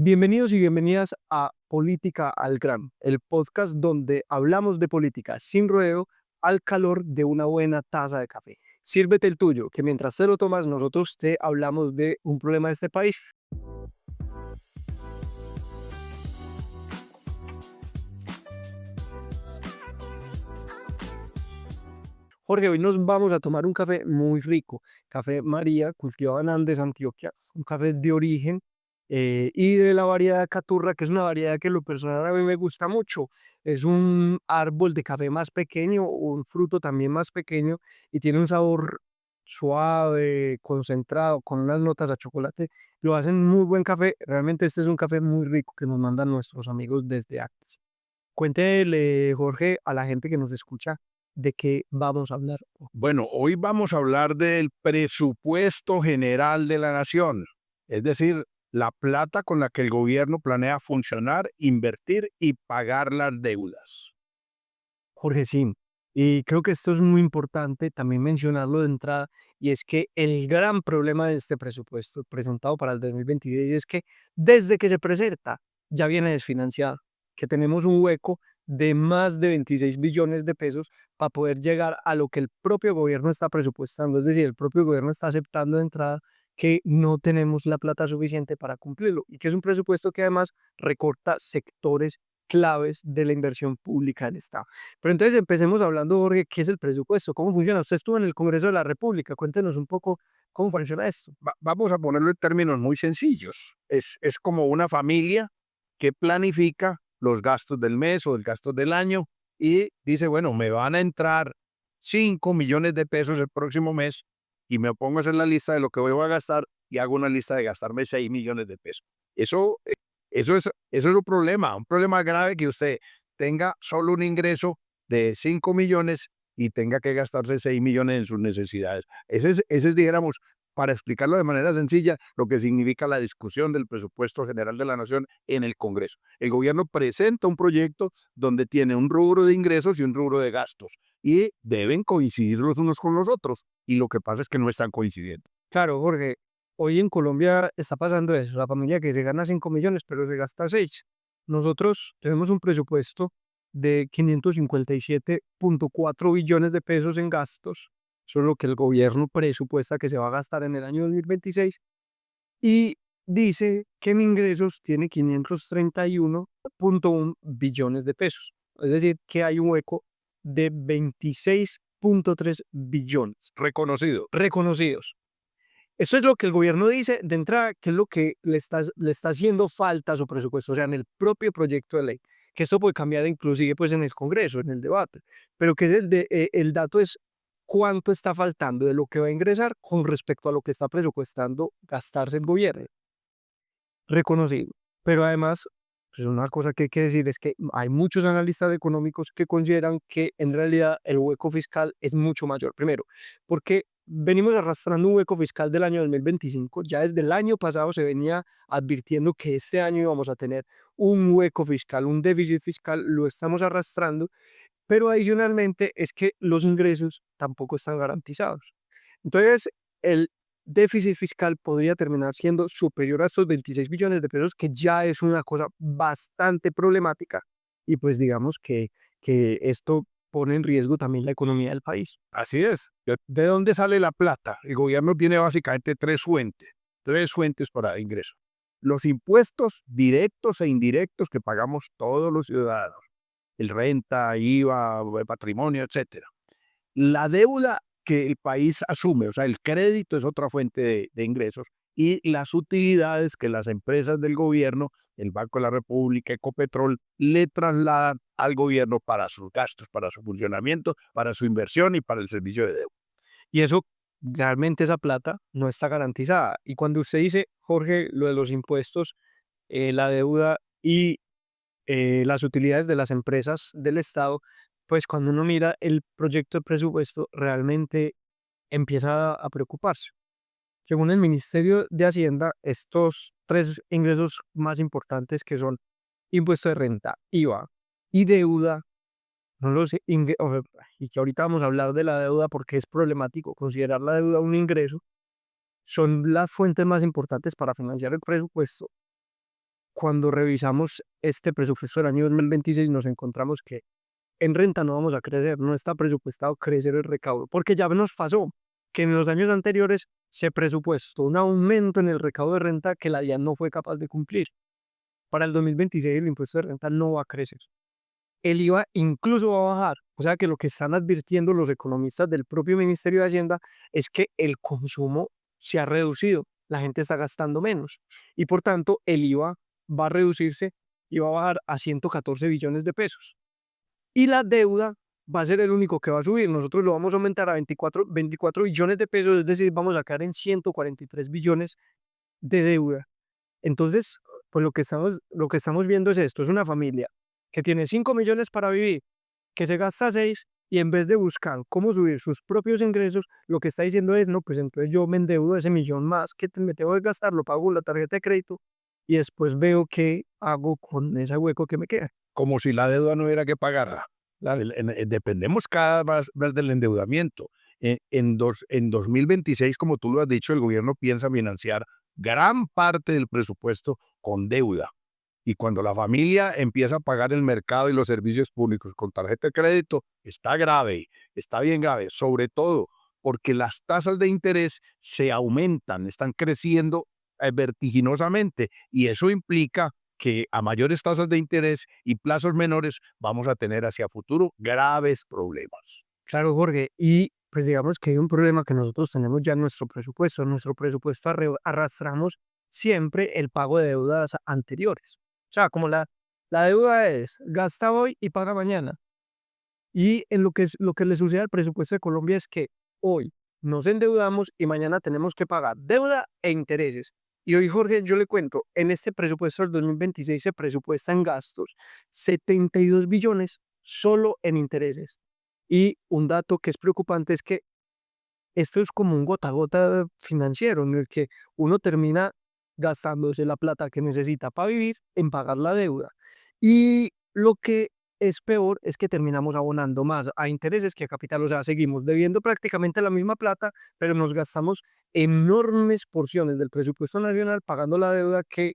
Bienvenidos y bienvenidas a Política al Grano, el podcast donde hablamos de política sin ruido al calor de una buena taza de café. Sírvete el tuyo, que mientras te lo tomas, nosotros te hablamos de un problema de este país. Jorge, hoy nos vamos a tomar un café muy rico, café María, cultivado en Andes, Antioquia, un café de origen y de la variedad Caturra, que es una variedad que en lo personal a mí me gusta mucho. Es un árbol de café más pequeño, un fruto también más pequeño y tiene un sabor suave, concentrado, con unas notas a chocolate. Lo hacen muy buen café. Realmente este es un café muy rico que nos mandan nuestros amigos desde Actes. Cuéntele, Jorge, a la gente que nos escucha de qué vamos a hablar. Bueno, hoy vamos a hablar del presupuesto general de la nación, es decir, la plata con la que el gobierno planea funcionar, invertir y pagar las deudas. Jorge, sí. Y creo que esto es muy importante también mencionarlo de entrada, y es que el gran problema de este presupuesto presentado para el 2026 es que desde que se presenta ya viene desfinanciado, que tenemos un hueco de más de 26 billones de pesos para poder llegar a lo que el propio gobierno está presupuestando, es decir, el propio gobierno está aceptando de entrada que no tenemos la plata suficiente para cumplirlo y que es un presupuesto que además recorta sectores claves de la inversión pública del Estado. Pero entonces empecemos hablando, Jorge, ¿qué es el presupuesto? ¿Cómo funciona? Usted estuvo en el Congreso de la República, cuéntenos un poco cómo funciona esto. Vamos a ponerlo en términos muy sencillos. Es como una familia que planifica los gastos del mes o los gastos del año y dice, bueno, me van a entrar 5 millones de pesos el próximo mes y me pongo a hacer la lista de lo que voy a gastar y hago una lista de gastarme 6 millones de pesos. Eso, eso es un problema grave que usted tenga solo un ingreso de 5 millones y tenga que gastarse 6 millones en sus necesidades. Ese es, dijéramos, para explicarlo de manera sencilla, lo que significa la discusión del presupuesto general de la nación en el Congreso. El gobierno presenta un proyecto donde tiene un rubro de ingresos y un rubro de gastos y deben coincidir los unos con los otros. Y lo que pasa es que no están coincidiendo. Claro, Jorge, hoy en Colombia está pasando eso, la familia que se gana 5 millones, pero se gasta 6. Nosotros tenemos un presupuesto de 557.4 billones de pesos en gastos, eso es lo que el gobierno presupuesta que se va a gastar en el año 2026, y dice que en ingresos tiene 531.1 billones de pesos. Es decir, que hay un hueco de 26.3 billones Reconocido. reconocidos. Eso es lo que el gobierno dice de entrada, que es lo que le está haciendo falta a su presupuesto, o sea, en el propio proyecto de ley, que esto puede cambiar inclusive pues en el Congreso, en el debate, pero que es el dato es cuánto está faltando de lo que va a ingresar con respecto a lo que está presupuestando gastarse el gobierno, reconocido. Pero además, pues una cosa que hay que decir es que hay muchos analistas económicos que consideran que en realidad el hueco fiscal es mucho mayor. Primero, porque venimos arrastrando un hueco fiscal del año 2025. Ya desde el año pasado se venía advirtiendo que este año íbamos a tener un hueco fiscal, un déficit fiscal, lo estamos arrastrando, pero adicionalmente es que los ingresos tampoco están garantizados. Entonces, el déficit fiscal podría terminar siendo superior a estos 26 billones de pesos, que ya es una cosa bastante problemática. Y pues digamos que esto pone en riesgo también la economía del país. Así es. ¿De dónde sale la plata? El gobierno tiene básicamente tres fuentes para ingresos. Los impuestos directos e indirectos que pagamos todos los ciudadanos, el renta, IVA, patrimonio, etcétera. La deuda que el país asume, o sea, el crédito es otra fuente de ingresos, y las utilidades que las empresas del gobierno, el Banco de la República, Ecopetrol, le trasladan al gobierno para sus gastos, para su funcionamiento, para su inversión y para el servicio de deuda. Y eso, realmente esa plata no está garantizada. Y cuando usted dice, Jorge, lo de los impuestos, la deuda y las utilidades de las empresas del Estado, pues cuando uno mira el proyecto de presupuesto, realmente empieza a preocuparse. Según el Ministerio de Hacienda, estos tres ingresos más importantes que son impuesto de renta, IVA y deuda, no los y que ahorita vamos a hablar de la deuda porque es problemático considerar la deuda un ingreso, son las fuentes más importantes para financiar el presupuesto. cuando revisamos este presupuesto del año 2026 nos encontramos que en renta no vamos a crecer, no está presupuestado crecer el recaudo, porque ya nos pasó que en los años anteriores se presupuestó un aumento en el recaudo de renta que la DIAN no fue capaz de cumplir. Para el 2026 el impuesto de renta no va a crecer. El IVA incluso va a bajar. O sea que lo que están advirtiendo los economistas del propio Ministerio de Hacienda es que el consumo se ha reducido, la gente está gastando menos y por tanto el IVA va a reducirse y va a bajar a 114 billones de pesos. Y la deuda va a ser el único que va a subir. Nosotros lo vamos a aumentar a 24 billones de pesos, es decir, vamos a caer en 143 billones de deuda. Entonces, pues lo que estamos viendo es esto, es una familia que tiene 5 millones para vivir, que se gasta 6 y en vez de buscar cómo subir sus propios ingresos, lo que está diciendo es, no, pues entonces yo me endeudo ese millón más que me tengo que gastar, lo pago con la tarjeta de crédito y después veo qué hago con ese hueco que me queda. Como si la deuda no hubiera que pagarla. Dependemos cada vez más del endeudamiento. En 2026, como tú lo has dicho, el gobierno piensa financiar gran parte del presupuesto con deuda. Y cuando la familia empieza a pagar el mercado y los servicios públicos con tarjeta de crédito, está grave, está bien grave, sobre todo porque las tasas de interés se aumentan, están creciendo vertiginosamente y eso implica que a mayores tasas de interés y plazos menores vamos a tener hacia futuro graves problemas. Claro, Jorge, y pues digamos que hay un problema que nosotros tenemos ya en nuestro presupuesto. En nuestro presupuesto arrastramos siempre el pago de deudas anteriores. O sea, como la deuda es gasta hoy y paga mañana. Y en lo que le sucede al presupuesto de Colombia es que hoy nos endeudamos y mañana tenemos que pagar deuda e intereses. Y hoy, Jorge, yo le cuento, en este presupuesto del 2026 se presupuestan gastos 72 billones solo en intereses. Y un dato que es preocupante es que esto es como un gota a gota financiero en el que uno termina gastándose la plata que necesita para vivir en pagar la deuda. Y lo que es peor es que terminamos abonando más a intereses que a capital. O sea, seguimos debiendo prácticamente la misma plata, pero nos gastamos enormes porciones del presupuesto nacional pagando la deuda que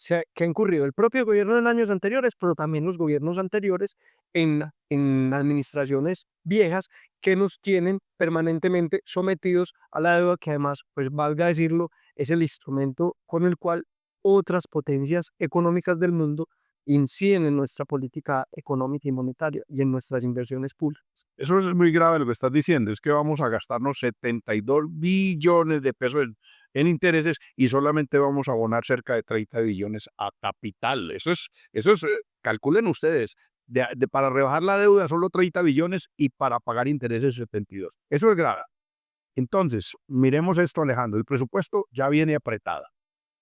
ha incurrido el propio gobierno en años anteriores, pero también los gobiernos anteriores en administraciones viejas que nos tienen permanentemente sometidos a la deuda, que además, pues valga decirlo, es el instrumento con el cual otras potencias económicas del mundo inciden en nuestra política económica y monetaria y en nuestras inversiones públicas. Eso es muy grave lo que estás diciendo, es que vamos a gastarnos 72 billones de pesos en intereses y solamente vamos a abonar cerca de 30 billones a capital. Calculen ustedes, para rebajar la deuda solo 30 billones y para pagar intereses 72. Eso es grave. Entonces, miremos esto, Alejandro, el presupuesto ya viene apretado,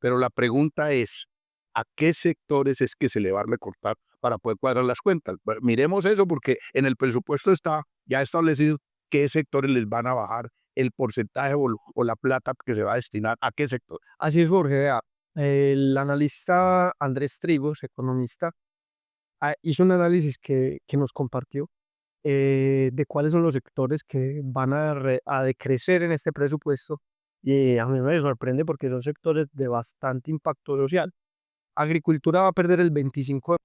pero la pregunta es, ¿a qué sectores es que se le va a recortar para poder cuadrar las cuentas? Miremos eso porque en el presupuesto está ya establecido qué sectores les van a bajar el porcentaje o la plata que se va a destinar a qué sector. Así es, Jorge. Vea, el analista Andrés Tribos, economista, hizo un análisis que nos compartió de cuáles son los sectores que van a decrecer en este presupuesto. Y a mí me sorprende porque son sectores de bastante impacto social. Agricultura va a perder el 25%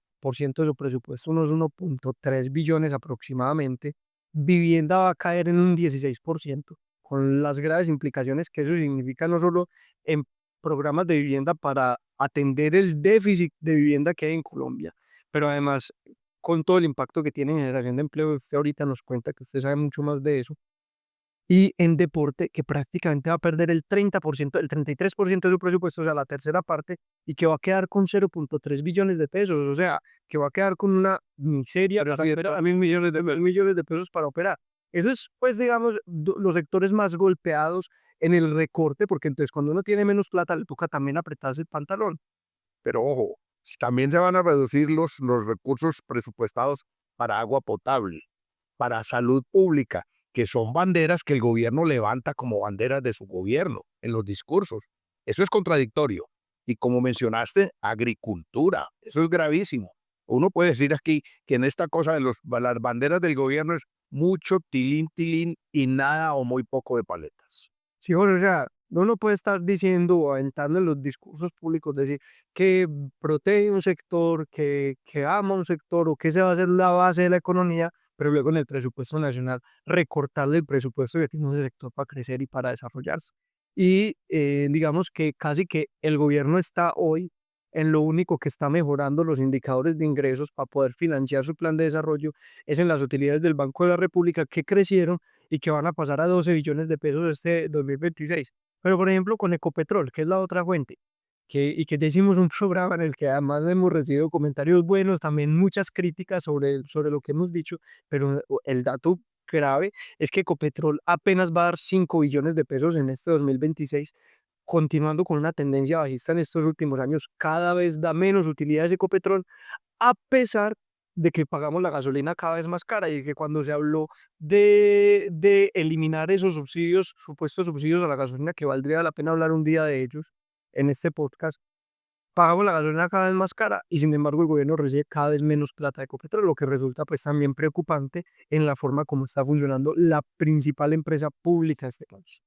de su presupuesto, unos 1.3 billones aproximadamente. Vivienda va a caer en un 16%, con las graves implicaciones que eso significa no solo en programas de vivienda para atender el déficit de vivienda que hay en Colombia, pero además con todo el impacto que tiene en generación de empleo. Usted ahorita nos cuenta que usted sabe mucho más de eso. Y en deporte, que prácticamente va a perder el 30%, el 33% de su presupuesto, o sea, la tercera parte, y que va a quedar con 0.3 billones de pesos, o sea, que va a quedar con una miseria, a millones de pesos para operar. Eso es, pues, digamos, los sectores más golpeados en el recorte, porque entonces cuando uno tiene menos plata, le toca también apretarse el pantalón. Pero ojo, también se van a reducir los recursos presupuestados para agua potable, para salud pública, que son banderas que el gobierno levanta como banderas de su gobierno en los discursos. Eso es contradictorio. Y como mencionaste, agricultura, eso es gravísimo. Uno puede decir aquí que en esta cosa de las banderas del gobierno es mucho tilín, tilín y nada o muy poco de paletas. Sí, bueno, o sea, no puede estar diciendo o aventando en los discursos públicos, decir que protege un sector, que ama un sector o que se va a hacer la base de la economía, pero luego en el presupuesto nacional recortarle el presupuesto que tiene ese sector para crecer y para desarrollarse. Y digamos que casi que el gobierno está hoy en lo único que está mejorando los indicadores de ingresos para poder financiar su plan de desarrollo es en las utilidades del Banco de la República que crecieron y que van a pasar a 12 billones de pesos este 2026. Pero por ejemplo con Ecopetrol, que es la otra fuente, y que ya hicimos un programa en el que además hemos recibido comentarios buenos, también muchas críticas sobre lo que hemos dicho, pero el dato grave es que Ecopetrol apenas va a dar 5 billones de pesos en este 2026, continuando con una tendencia bajista en estos últimos años, cada vez da menos utilidades Ecopetrol, a pesar de que pagamos la gasolina cada vez más cara y que cuando se habló de eliminar esos subsidios, supuestos subsidios a la gasolina, que valdría la pena hablar un día de ellos en este podcast, pagamos la gasolina cada vez más cara y sin embargo el gobierno recibe cada vez menos plata de Ecopetrol, lo que resulta pues también preocupante en la forma como está funcionando la principal empresa pública de este país.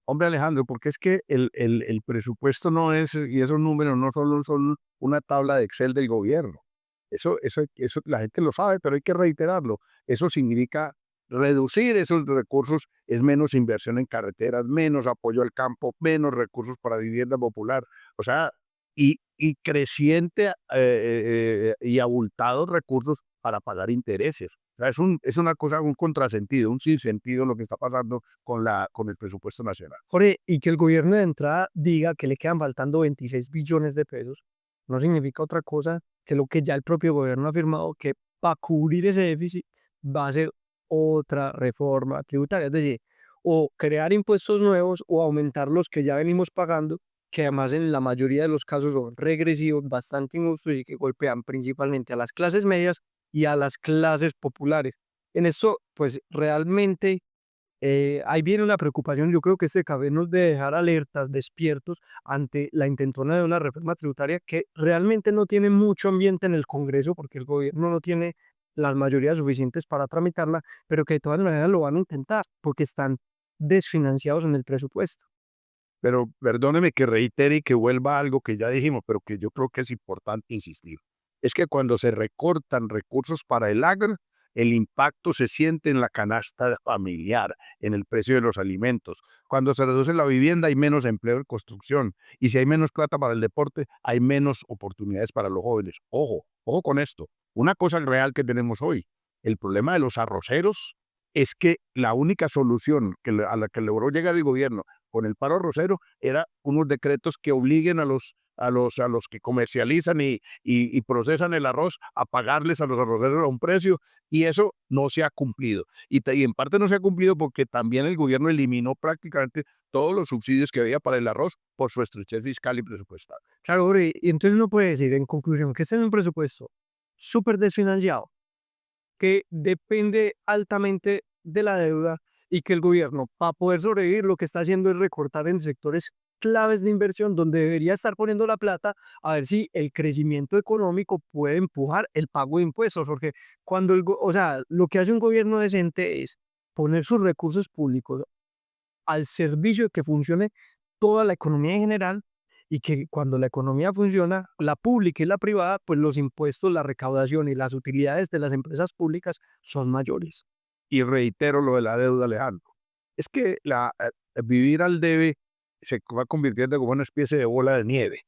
Hombre, Alejandro, porque es que el presupuesto no es, y esos números no solo son una tabla de Excel del gobierno. Eso la gente lo sabe, pero hay que reiterarlo. Eso significa reducir esos recursos, es menos inversión en carreteras, menos apoyo al campo, menos recursos para vivienda popular. O sea, y creciente y abultados recursos para pagar intereses. O sea, es una cosa, un contrasentido, un sinsentido lo que está pasando con el presupuesto nacional. Jorge, y que el gobierno de entrada diga que le quedan faltando 26 billones de pesos, no significa otra cosa que lo que ya el propio gobierno ha afirmado, que para cubrir ese déficit va a ser otra reforma tributaria, es decir, o crear impuestos nuevos o aumentar los que ya venimos pagando, que además en la mayoría de los casos son regresivos, bastante injustos y que golpean principalmente a las clases medias y a las clases populares. En esto, pues realmente ahí viene una preocupación. Yo creo que este café nos debe dejar alertas, despiertos ante la intentona de una reforma tributaria que realmente no tiene mucho ambiente en el Congreso porque el gobierno no tiene las mayorías suficientes para tramitarla, pero que de todas maneras lo van a intentar porque están desfinanciados en el presupuesto. Pero perdóneme que reitere y que vuelva a algo que ya dijimos, pero que yo creo que es importante insistir. Es que cuando se recortan recursos para el agro, el impacto se siente en la canasta familiar, en el precio de los alimentos. Cuando se reduce la vivienda hay menos empleo en construcción. Y si hay menos plata para el deporte, hay menos oportunidades para los jóvenes. Ojo, ojo con esto. Una cosa real que tenemos hoy, el problema de los arroceros es que la única solución a la que logró llegar el gobierno con el paro arrocero era unos decretos que obliguen a los que comercializan y procesan el arroz a pagarles a los arroceros a un precio, y eso no se ha cumplido. Y en parte no se ha cumplido porque también el gobierno eliminó prácticamente todos los subsidios que había para el arroz por su estrechez fiscal y presupuestal. Claro, Uri, y entonces uno puede decir en conclusión que este es un presupuesto súper desfinanciado, que depende altamente de la deuda y que el gobierno, para poder sobrevivir, lo que está haciendo es recortar en sectores claves de inversión donde debería estar poniendo la plata a ver si el crecimiento económico puede empujar el pago de impuestos, porque cuando o sea, lo que hace un gobierno decente es poner sus recursos públicos al servicio de que funcione toda la economía en general y que cuando la economía funciona, la pública y la privada, pues los impuestos, la recaudación y las utilidades de las empresas públicas son mayores. Y reitero lo de la deuda, Alejandro. Es que vivir al debe se va convirtiendo como una especie de bola de nieve.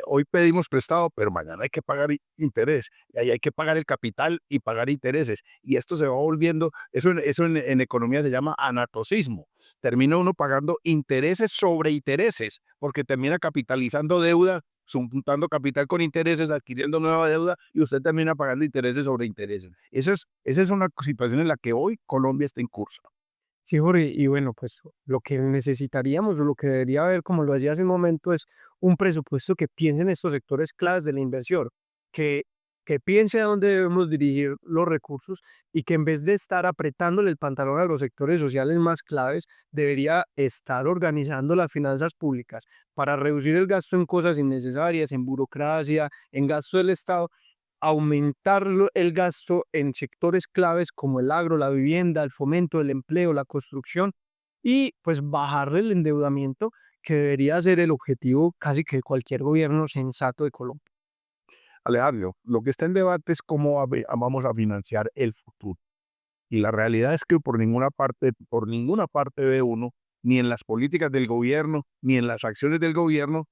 Hoy pedimos prestado, pero mañana hay que pagar interés, y ahí hay que pagar el capital y pagar intereses. Y esto se va volviendo, eso en economía se llama anatocismo. Termina uno pagando intereses sobre intereses, porque termina capitalizando deuda, juntando capital con intereses, adquiriendo nueva deuda, y usted termina pagando intereses sobre intereses. Esa es una situación en la que hoy Colombia está en curso. Sí, Jorge, y bueno, pues lo que necesitaríamos o lo que debería haber, como lo decía hace un momento, es un presupuesto que piense en estos sectores claves de la inversión, que, que piense a dónde debemos dirigir los recursos y que en vez de estar apretándole el pantalón a los sectores sociales más claves, debería estar organizando las finanzas públicas para reducir el gasto en cosas innecesarias, en burocracia, en gasto del Estado, aumentar el gasto en sectores claves como el agro, la vivienda, el fomento, el empleo, la construcción y pues bajarle el endeudamiento, que debería ser el objetivo casi que de cualquier gobierno sensato de Colombia. Alejandro, lo que está en debate es cómo vamos a financiar el futuro. Y la realidad es que por ninguna parte ve uno, ni en las políticas del gobierno, ni en las acciones del gobierno,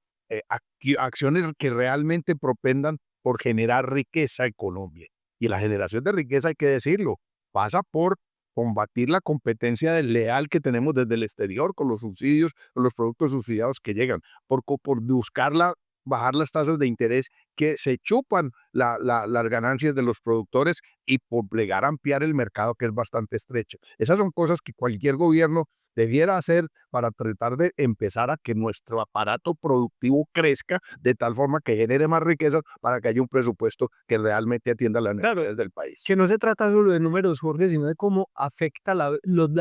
acciones que realmente propendan por generar riqueza en Colombia. Y la generación de riqueza, hay que decirlo, pasa por combatir la competencia desleal que tenemos desde el exterior con los subsidios, con los productos subsidiados que llegan, por buscarla, bajar las tasas de interés que se chupan las ganancias de los productores y por plegar a ampliar el mercado, que es bastante estrecho. Esas son cosas que cualquier gobierno debiera hacer para tratar de empezar a que nuestro aparato productivo crezca de tal forma que genere más riqueza para que haya un presupuesto que realmente atienda las Claro, necesidades del país. que no se trata solo de números, Jorge, sino de cómo afecta las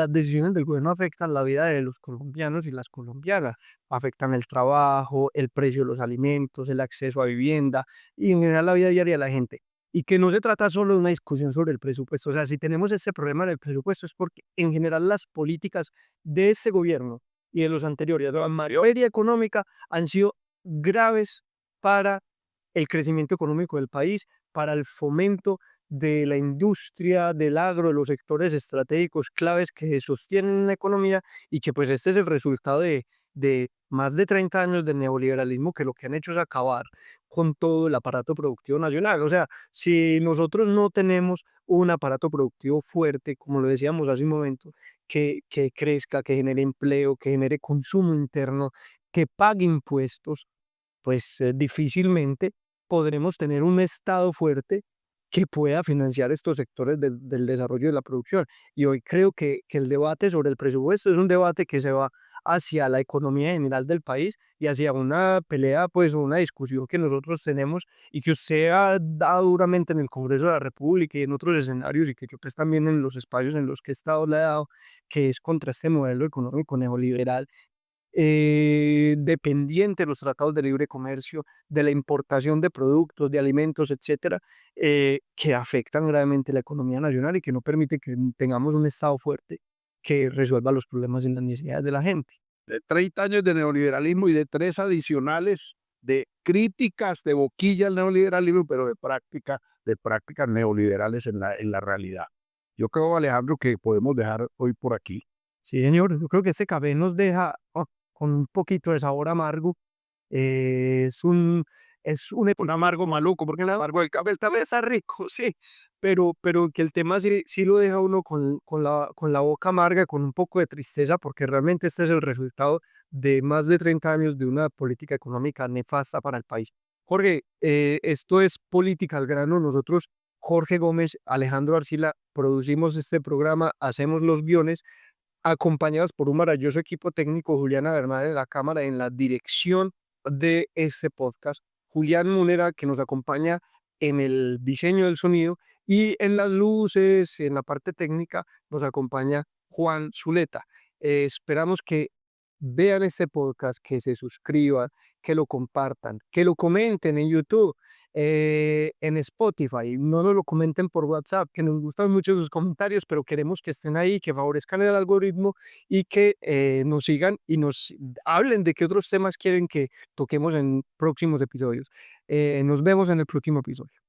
decisiones del gobierno afectan la vida de los colombianos y las colombianas. Afectan el trabajo, el precio de los alimentos, el acceso a vivienda y en general la vida diaria de la gente. Y que no se trata solo de una discusión sobre el presupuesto. O sea, si tenemos ese problema en el presupuesto es porque en general las políticas de este gobierno y de los anteriores, de la materia económica, han sido graves para el crecimiento económico del país, para el fomento de la industria, del agro, de los sectores estratégicos claves que sostienen la economía y que pues este es el resultado de más de 30 años de neoliberalismo que lo que han hecho es acabar con todo el aparato productivo nacional. O sea, si nosotros no tenemos un aparato productivo fuerte, como lo decíamos hace un momento, que crezca, que genere empleo, que genere consumo interno, que pague impuestos, pues difícilmente podremos tener un Estado fuerte que pueda financiar estos sectores del desarrollo de la producción. Y hoy creo que el debate sobre el presupuesto es un debate que se va hacia la economía general del país y hacia una pelea, pues, o una discusión que nosotros tenemos y que usted ha dado duramente en el Congreso de la República y en otros escenarios y que yo pues también en los espacios en los que he estado le he dado, que es contra este modelo económico neoliberal dependiente de los tratados de libre comercio, de la importación de productos, de alimentos, etcétera, que afectan gravemente la economía nacional y que no permite que tengamos un Estado fuerte que resuelva los problemas y las necesidades de la gente. De 30 años de neoliberalismo y de 3 adicionales de críticas de boquilla al neoliberalismo, pero de prácticas neoliberales en la realidad. Yo creo, Alejandro, que podemos dejar hoy por aquí. Sí, señor, yo creo que este café nos deja con un poquito de sabor amargo. Es un Un episodio amargo maluco, porque el amargo del café el café está rico, sí, pero que el tema sí lo deja uno con la boca amarga, con un poco de tristeza, porque realmente este es el resultado de más de 30 años de una política económica nefasta para el país. Jorge, esto es Política al Grano. Nosotros, Jorge Gómez, Alejandro Arcila, producimos este programa, hacemos los guiones, acompañados por un maravilloso equipo técnico, Juliana Bernal en la cámara, en la dirección de este podcast, Julián Munera, que nos acompaña en el diseño del sonido y en las luces, en la parte técnica, nos acompaña Juan Zuleta. Esperamos que vean este podcast, que se suscriban, que lo compartan, que lo comenten en YouTube, en Spotify. No nos lo comenten por WhatsApp, que nos gustan mucho sus comentarios, pero queremos que estén ahí, que favorezcan el algoritmo y que nos sigan y nos hablen de qué otros temas quieren que toquemos en próximos episodios. Nos vemos en el próximo episodio.